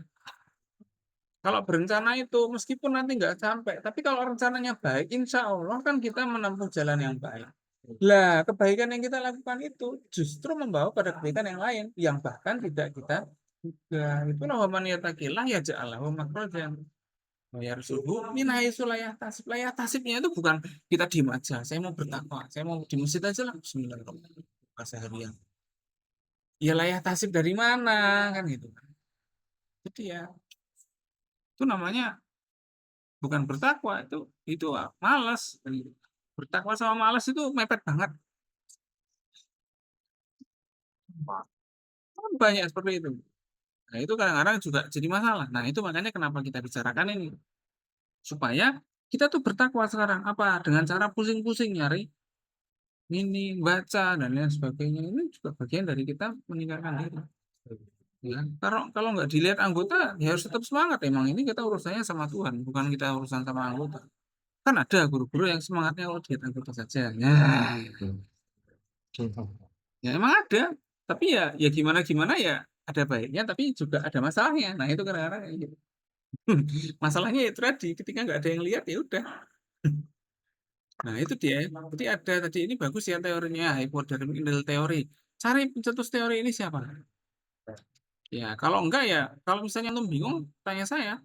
Kalau berencana itu meskipun nanti nggak sampai, tapi kalau rencananya baik, insya Allah kan kita menempuh jalan yang baik. Lah, kebaikan yang kita lakukan itu justru membawa pada kebaikan yang lain, yang bahkan tidak kita duga. Itulah waman yatakillah ya ja'alahu makhrajan. Wa yarzuqhu min haitsu la yahtasib. La yahtasibnya itu bukan kita diem aja. Saya mau bertakwa, saya mau di masjid aja lah. Bismillahirrahmanirrahim. Seharian. Ya la yahtasib dari mana kan gitu. Jadi ya itu namanya bukan bertakwa, itu malas. Bertakwa sama malas itu mepet banget. Banyak seperti itu. Nah, itu kadang-kadang juga jadi masalah. Nah, itu makanya kenapa kita bicarakan ini. Supaya kita tuh bertakwa sekarang. Apa? Dengan cara pusing-pusing nyari ini, baca, dan lain sebagainya. Ini juga bagian dari kita meningkatkan diri. Ya, kalau nggak dilihat anggota, ya harus tetap semangat. Emang ini kita urusannya sama Tuhan, bukan kita urusan sama anggota. Kan ada guru-guru yang semangatnya kalau dilihat anggota saja. Ya emang ada. Tapi ya gimana gimana ya ada baiknya, tapi juga ada masalahnya. Nah itu kadang-kadang kayak gitu. Masalahnya itu tadi, ketika nggak ada yang lihat ya udah. Nah itu dia. Jadi ada tadi ini bagus ya teorinya hypodermic needle teori. Cari pencetus teori ini siapa? Ya kalau enggak ya, kalau misalnya antum bingung, tanya saya.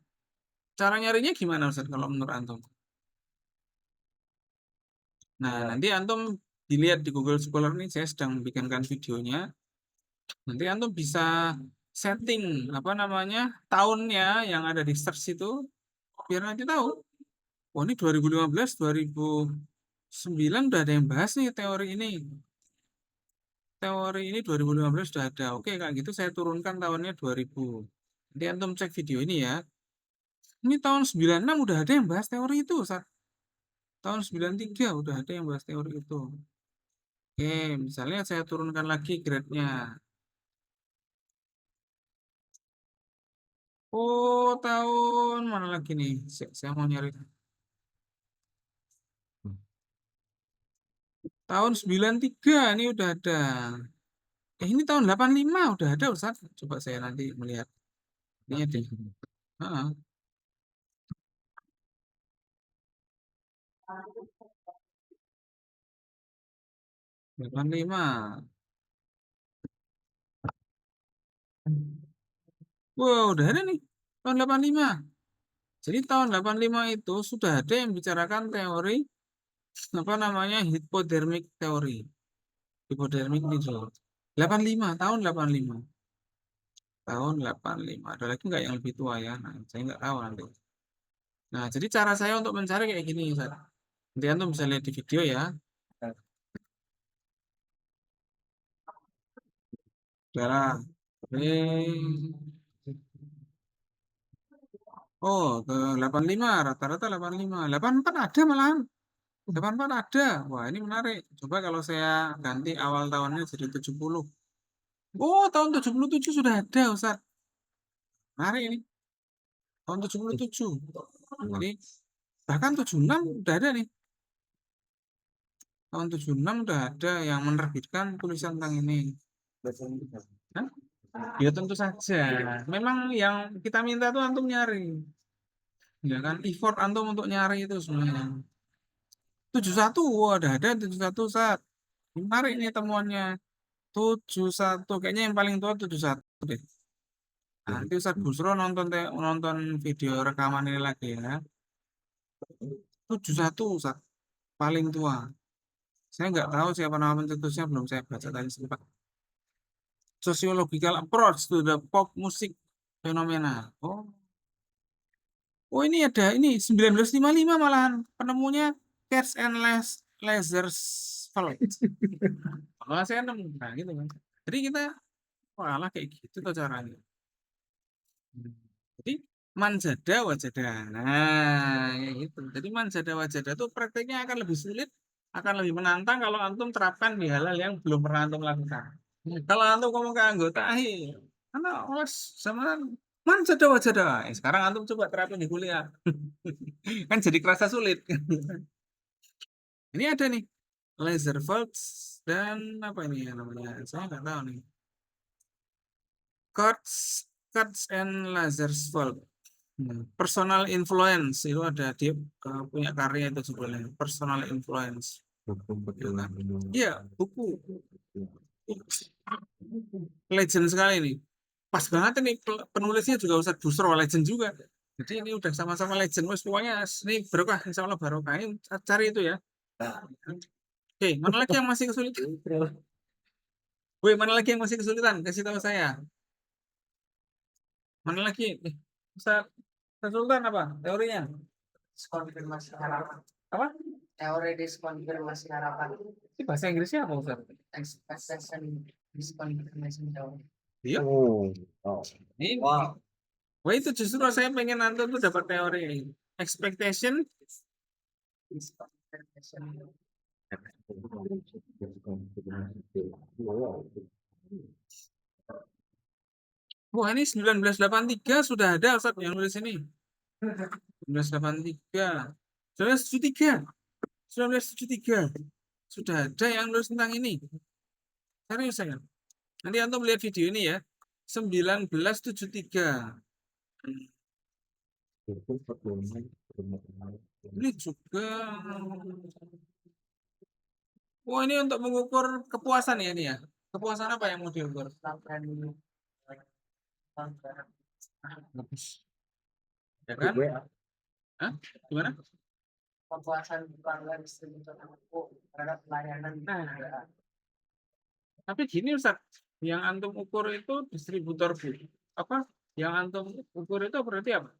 Cara nyarinya gimana Ustaz kalau menurut antum? Nah nanti antum dilihat di Google Scholar nih, saya sedang bikinkan videonya. Nanti antum bisa setting apa namanya tahunnya yang ada di search itu, biar nanti tahu. Oh ini 2015, 2009 udah ada yang bahas nih teori ini. Teori ini 2015 sudah ada. Oke, kayak gitu saya turunkan tahunnya 2000. Nanti antum cek video ini ya. Ini tahun 96 udah ada yang bahas teori itu, Ustaz. Tahun 93 udah ada yang bahas teori itu. Oke, misalnya saya turunkan lagi grade-nya. Oh, tahun mana lagi nih? Saya mau nyari. Tahun 93 ini udah ada. Ini tahun 85 udah ada, Ustaz. Coba saya nanti melihat. Ini ada. Heeh, 85. Wow, udah ada nih. Tahun 85. Jadi tahun 85 itu sudah ada yang bicarakan teori apa namanya hypodermic teori. Hypodermic needle. 85, tahun 85. Tahun 85. Ada lagi nggak yang lebih tua ya? Nah, saya nggak tahu nanti. Nah, jadi cara saya untuk mencari kayak gini, Ustaz. Nanti antum bisa lihat di video ya. Darah. Oh, ke 85, rata-rata 85. 84 ada malahan. 84 ada. Wah, ini menarik. Coba kalau saya ganti awal tahunnya jadi 70. Oh, tahun 77 sudah ada, Ustaz. Menarik ini. Tahun 77. Jadi, bahkan 76 udah ada nih. Tahun 76 udah ada yang menerbitkan tulisan tentang ini. Hah? Ya tentu saja. Memang yang kita minta tuh antum nyari. Ya kan, effort antum untuk nyari itu sebenarnya. 71, wah, ada 71 saat. Menarik nih temuannya. 71, kayaknya yang paling tua 71 deh. Nanti Ustadz Busro nonton video rekaman ini lagi ya. 71 Ustadz, paling tua. Saya nggak tahu siapa nama pencetusnya, belum saya baca tadi sempat. Sociological approach to the pop music phenomena. Oh ini ada ini 1955 malahan penemunya Cats and Lasersfeld. Malah saya nemu, nah gitu kan. Jadi kita malah kayak gitu tuh caranya. Jadi manjada wajada. Nah, kayak gitu. Jadi manjada wajada itu prakteknya akan lebih sulit, akan lebih menantang kalau antum terapkan di hal-hal yang belum pernah antum lakukan. Kalau antum ngomong ke anggota, karena awas sama manjada wajada. Sekarang antum coba terapin di kuliah. Kan jadi kerasa sulit. Ini ada nih, laser volts dan apa ini ya namanya? Saya nggak tahu nih. Cuts and Lasers Volt. Personal influence itu ada dia punya karya itu sebenarnya personal influence. Iya, buku legend sekali nih. Pas banget ini penulisnya juga Ustadz Busro legend juga. Jadi ini udah sama-sama legend. Wes pokoknya ini barokah, insya Allah barokah. Ini cari itu ya. Oke, mana lagi yang masih kesulitan? Woi, mana lagi yang masih kesulitan? Kasih tahu saya. Mana lagi? Ustadz Sultan apa teorinya? Diskonfirmasi harapan. Apa? Teori diskonfirmasi harapan. Ini bahasa Inggrisnya apa Ustaz? Expectation diskonfirmasi teori. Iya. Ini. Wow. Wah itu justru saya pengen nonton tuh dapat teori ini. Expectation. Disconfirmation. Wah, ini 1983 sudah ada Ustaz yang nulis ini. 1983. 1973. 1973. Sudah ada yang nulis tentang ini. Serius saya. Nanti antum lihat video ini ya. 1973. Ini juga. Oh, ini untuk mengukur kepuasan ya ini ya. Kepuasan apa yang mau diukur? Ya kan? Hah? Gimana? Kepuasan pelanggan distributor aku terhadap pelayanan. Nah, tapi gini Ustaz, yang antum ukur itu distributor apa? Yang antum ukur itu berarti apa?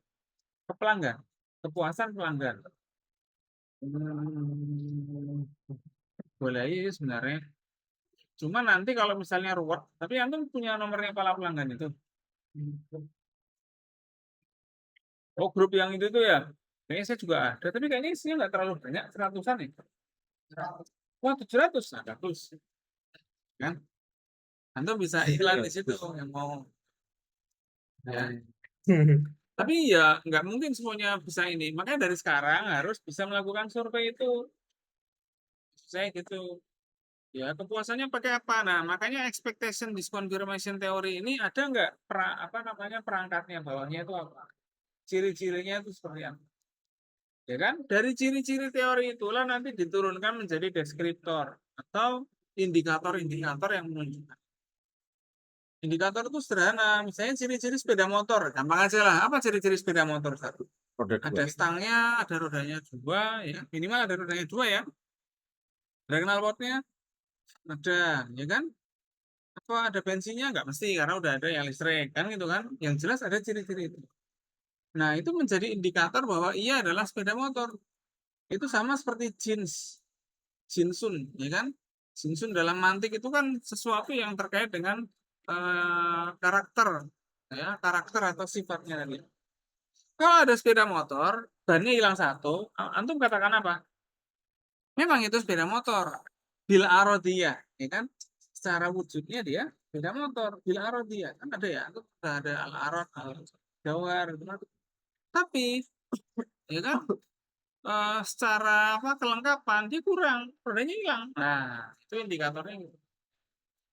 Ke pelanggan, kepuasan pelanggan. Boleh aja sebenarnya. Cuma nanti kalau misalnya ruwet, tapi antum punya nomornya kepala pelanggan itu. Oh, grup yang itu tuh ya. Kayaknya saya juga ada, tapi kayaknya isinya nggak terlalu banyak, seratusan ya. Wah, 700, nah, bagus. Kan? Antum bisa iklan di situ yang mau. Ya. Tapi ya nggak mungkin semuanya bisa ini. Makanya dari sekarang harus bisa melakukan survei itu. Saya gitu. Ya, kepuasannya pakai apa? Nah, makanya expectation disconfirmation teori ini ada nggak apa namanya perangkatnya bawahnya itu apa? Ciri-cirinya itu seperti apa? Ya kan? Dari ciri-ciri teori itulah nanti diturunkan menjadi deskriptor atau indikator-indikator yang menunjukkan. Indikator itu sederhana, misalnya ciri-ciri sepeda motor, gampang aja lah. Apa ciri-ciri sepeda motor? Satu, ada stangnya, ada rodanya dua, ya minimal ada rodanya dua ya. Ada knalpotnya, ada, ya kan? Apa ada bensinnya? Nggak mesti, karena udah ada yang listrik, kan gitu kan? Yang jelas ada ciri-ciri itu. Nah, itu menjadi indikator bahwa ia adalah sepeda motor. Itu sama seperti jinsun, ya kan? Jinsun dalam mantik itu kan sesuatu yang terkait dengan karakter, ya, karakter atau sifatnya tadi. Kalau ada sepeda motor, bannya hilang satu, antum katakan apa? Memang itu sepeda motor. Bila arodiyah, ya kan? Secara wujudnya dia sepeda motor. Bila arodiyah, kan ada ya, itu ada al-arod, al-jawar, gitu kan. Tapi, ya kan? Secara apa kelengkapan dia kurang, rodanya hilang. Nah, itu indikatornya gitu.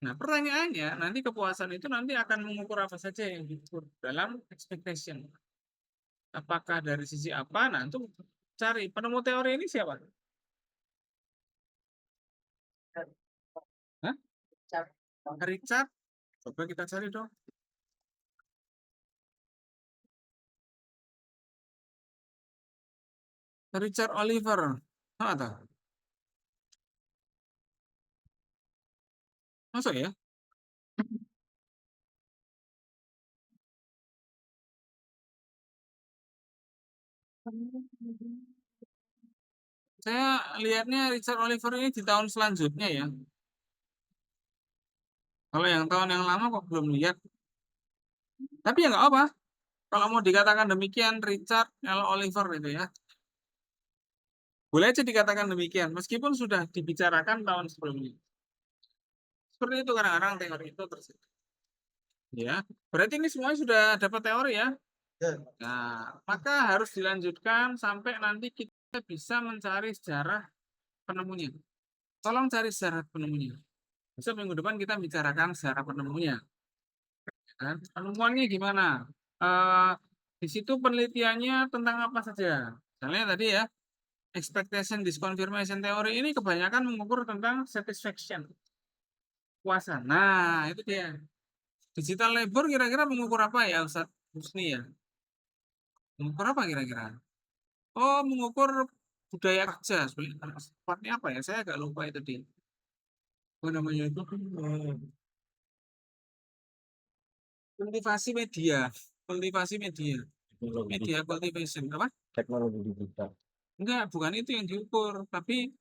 Nah, pertanyaannya nanti kepuasan itu nanti akan mengukur apa saja yang diukur dalam expectation. Apakah dari sisi apa? Nah, itu cari penemu teori ini siapa? Hah? Richard? Coba kita cari dong. Richard Oliver. Mana tahu? Masuk ya? Saya lihatnya Richard Oliver ini di tahun selanjutnya ya. Kalau yang tahun yang lama kok belum lihat. Tapi ya nggak apa. Kalau mau dikatakan demikian Richard L. Oliver itu ya. Boleh aja dikatakan demikian. Meskipun sudah dibicarakan tahun sebelumnya. Seperti itu kadang-kadang teori itu tersebut. Ya, berarti ini semuanya sudah dapat teori ya. Nah, maka harus dilanjutkan sampai nanti kita bisa mencari sejarah penemunya. Tolong cari sejarah penemunya. Besok minggu depan kita bicarakan sejarah penemunya. Kan? Penemuannya gimana? Eh, di situ penelitiannya tentang apa saja? Misalnya tadi ya, expectation disconfirmation teori ini kebanyakan mengukur tentang satisfaction, puasan. Nah, itu dia. Digital labor kira-kira mengukur apa ya, Ustaz Husni ya? Mengukur apa kira-kira? Oh, mengukur budaya kerja. Sepertinya apa ya? Saya agak lupa itu di. Apa namanya itu? Kultivasi media. Kultivasi media. Media cultivation. Apa? Teknologi digital. Enggak, bukan itu yang diukur. Tapi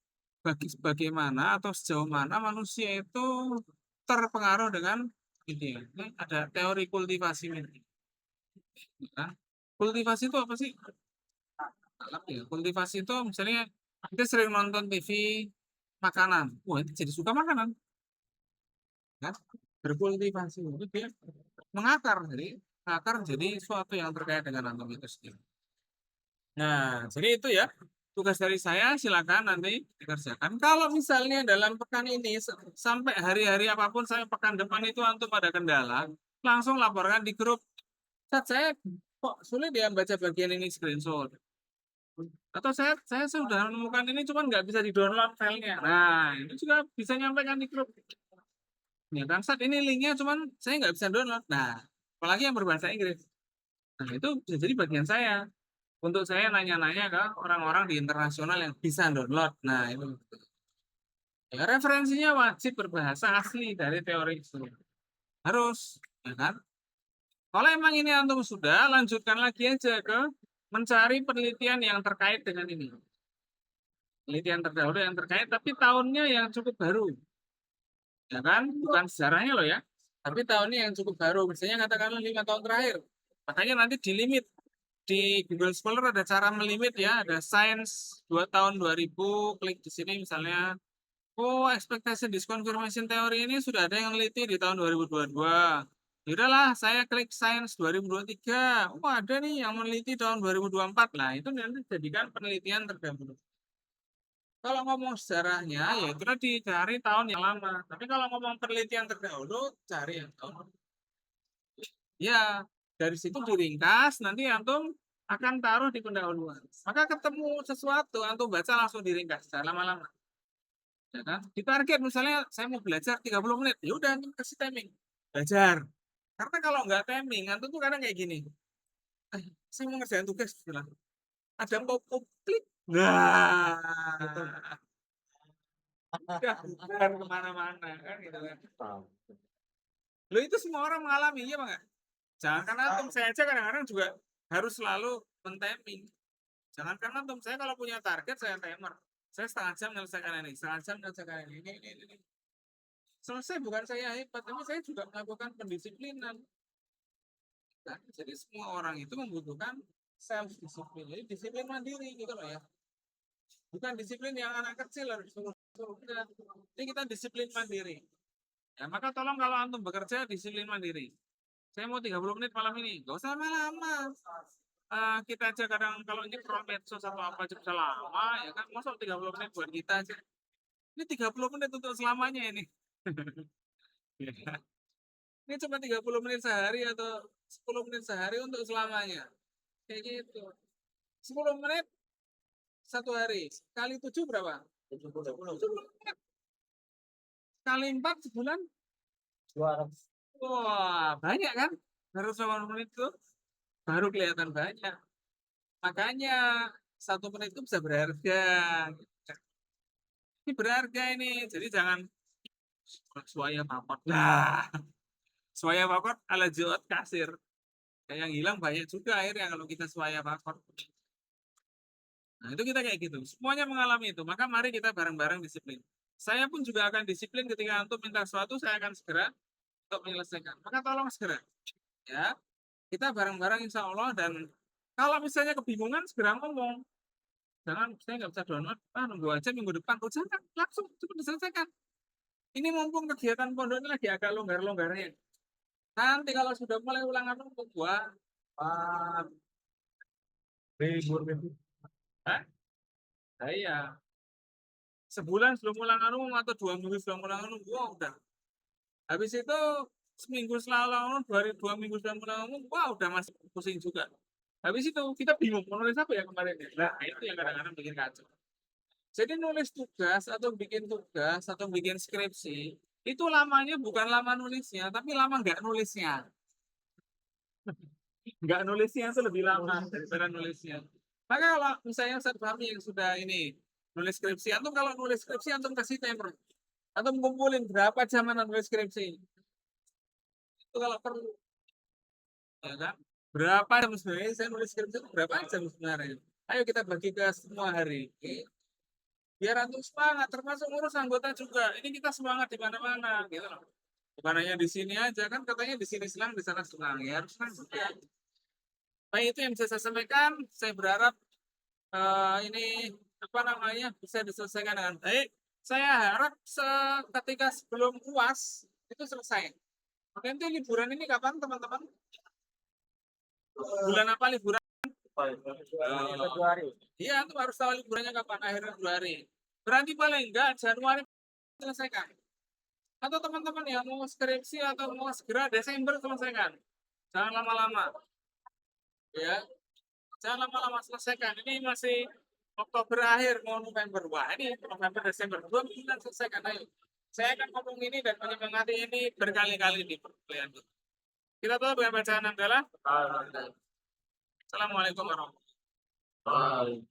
bagaimana atau sejauh mana manusia itu terpengaruh dengan media. Ini ada teori kultivasi media. Nah, kultivasi itu apa sih? Ya, kultivasi itu misalnya kita sering nonton TV makanan. Wah, itu jadi suka makanan. Kan? Berkultivasi. Itu dia mengakar jadi suatu yang terkait dengan antum itu sendiri. Nah, jadi itu ya tugas dari saya, silakan nanti dikerjakan. Kalau misalnya dalam pekan ini sampai hari-hari apapun saya pekan depan itu antum ada kendala, langsung laporkan di grup. Chat saya kok sulit ya baca bagian ini screenshot. Atau saya sudah menemukan ini cuman nggak bisa di-download filenya. Nah, itu juga bisa nyampaikan di grup. Ya kan, saat ini linknya cuman saya nggak bisa download. Nah, apalagi yang berbahasa Inggris. Nah, itu bisa jadi bagian saya. Untuk saya nanya-nanya ke orang-orang di internasional yang bisa download. Nah, itu. Ya, referensinya wajib berbahasa asli dari teori itu. Harus, ya kan? Kalau emang ini antum sudah, lanjutkan lagi aja ke mencari penelitian yang terkait dengan ini. Penelitian terdahulu yang terkait, tapi tahunnya yang cukup baru. Ya kan? Bukan sejarahnya loh ya. Tapi tahunnya yang cukup baru. Misalnya katakanlah 5 tahun terakhir. Makanya nanti di limit. Di Google Scholar ada cara melimit ya. Ada Science 2 tahun 2000. Klik di sini misalnya. Oh, expectation disconfirmation teori ini sudah ada yang neliti di tahun 2022. Yaudahlah, saya klik Science 2023. Oh, ada nih yang meneliti tahun 2024. Nah, itu nanti jadikan penelitian terdahulu. Kalau ngomong sejarahnya, ya itu tadi cari tahun yang lama. Tapi kalau ngomong penelitian terdahulu, cari yang tahun. Ya, dari situ diringkas, nanti antum akan taruh di pendahuluan. Maka ketemu sesuatu, antum baca langsung diringkas, jangan lama-lama. Ya kan? Di target misalnya saya mau belajar 30 menit, ya udah antum kasih timing. Belajar. Karena kalau nggak timing, antum tuh kadang kayak gini. Saya mau ngerjain tugas, bilang. Ada pop-up klik. Nah, udah bukan kemana-mana kan gitu kan. Lo itu semua orang mengalami, ya bang? Jangan karena antum, saya aja kadang-kadang juga harus selalu men-timing. Jangan karena antum, saya kalau punya target saya timer. Saya setengah jam menyelesaikan ini, setengah jam menyelesaikan ini. Selesai bukan saya hebat, tapi saya juga melakukan pendisiplinan. Nah, jadi semua orang itu membutuhkan self disiplin. Jadi disiplin mandiri gitu loh ya. Bukan disiplin yang anak kecil harus suruh. Ini kita disiplin mandiri. Ya, maka tolong kalau antum bekerja disiplin mandiri. Saya mau 30 menit malam ini. Gak usah lama-lama. Kita aja kadang kalau ini pro medsos atau apa aja bisa lama ya kan. Masuk 30 menit buat kita aja. Ini 30 menit untuk selamanya ini. Ini cuma 30 menit sehari atau 10 menit sehari untuk selamanya. Kayak gitu. 10 menit satu hari. Kali 7 berapa? 70 menit. Kali 4 sebulan. Wah, banyak kan? Harus 80 menit itu baru kelihatan banyak. Makanya 1 menit itu bisa berharga. Ini berharga ini. Jadi jangan suaya papot. Nah, suaya papot ala jawat kasir. Yang hilang banyak juga akhirnya kalau kita suaya papot. Nah, itu kita kayak gitu. Semuanya mengalami itu. Maka mari kita bareng-bareng disiplin. Saya pun juga akan disiplin ketika untuk minta sesuatu, saya akan segera untuk menyelesaikan. Maka tolong segera. Ya, kita bareng-bareng insya Allah. Dan kalau misalnya kebingungan, segera ngomong. Jangan, saya nggak bisa download, nunggu aja minggu depan. Oh, jangan, langsung cepat diselesaikan. Ini mumpung kegiatan pondok ini lagi agak longgar-longgarnya. Nanti kalau sudah mulai ulangan untuk buat Ribut. Hah? Nah, iya. Sebulan sebelum ulangan umum atau 2 minggu sebelum ulangan umum, wah udah. Habis itu seminggu setelah ulangan umum, 2 minggu sebelum ulangan umum, wah udah masih pusing juga. Habis itu kita bingung mau nulis apa ya kemarin ya. Nah itu yang kadang-kadang bikin kacau. Jadi nulis tugas atau bikin skripsi itu lamanya bukan lama nulisnya, tapi lama nggak nulisnya. Nggak nulisnya itu lebih lama daripada nulisnya. Maka kalau misalnya Ustaz Fahmi yang sudah ini nulis skripsi, antum kalau nulis skripsi antum kasih timer. Antum kumpulin berapa jam anda nulis skripsi. Itu kalau perlu. Ya kan? Berapa jam sebenarnya saya nulis skripsi itu berapa jam sebenarnya? Ayo kita bagi ke semua hari. Biar antum semangat, termasuk ngurus anggota juga. Ini kita semangat di mana-mana, gitu loh. Bukan hanya di sini aja kan katanya di sini senang, di sana senang. Ya harus senang juga. Baik itu yang bisa saya sampaikan. Saya berharap ini apa namanya bisa diselesaikan dengan baik. Saya harap ketika sebelum UAS itu selesai. Oke, nanti liburan ini kapan teman-teman? Bulan apa liburan? Februari. Iya, itu harus tahu liburannya kapan, akhir Februari. Berarti paling enggak Januari selesaikan. Atau teman-teman yang mau skripsi atau mau segera Desember selesaikan. Jangan lama-lama. Ya, jangan lama-lama selesaikan. Ini masih Oktober akhir mau November. Wah, ini November Desember 2 bulan selesaikan. Ayo. Saya akan ngomong ini dan menyemangati ini berkali-kali di perkuliahan. Kita tutup dengan bacaan adalah Assalamualaikum warahmatullahi wabarakatuh.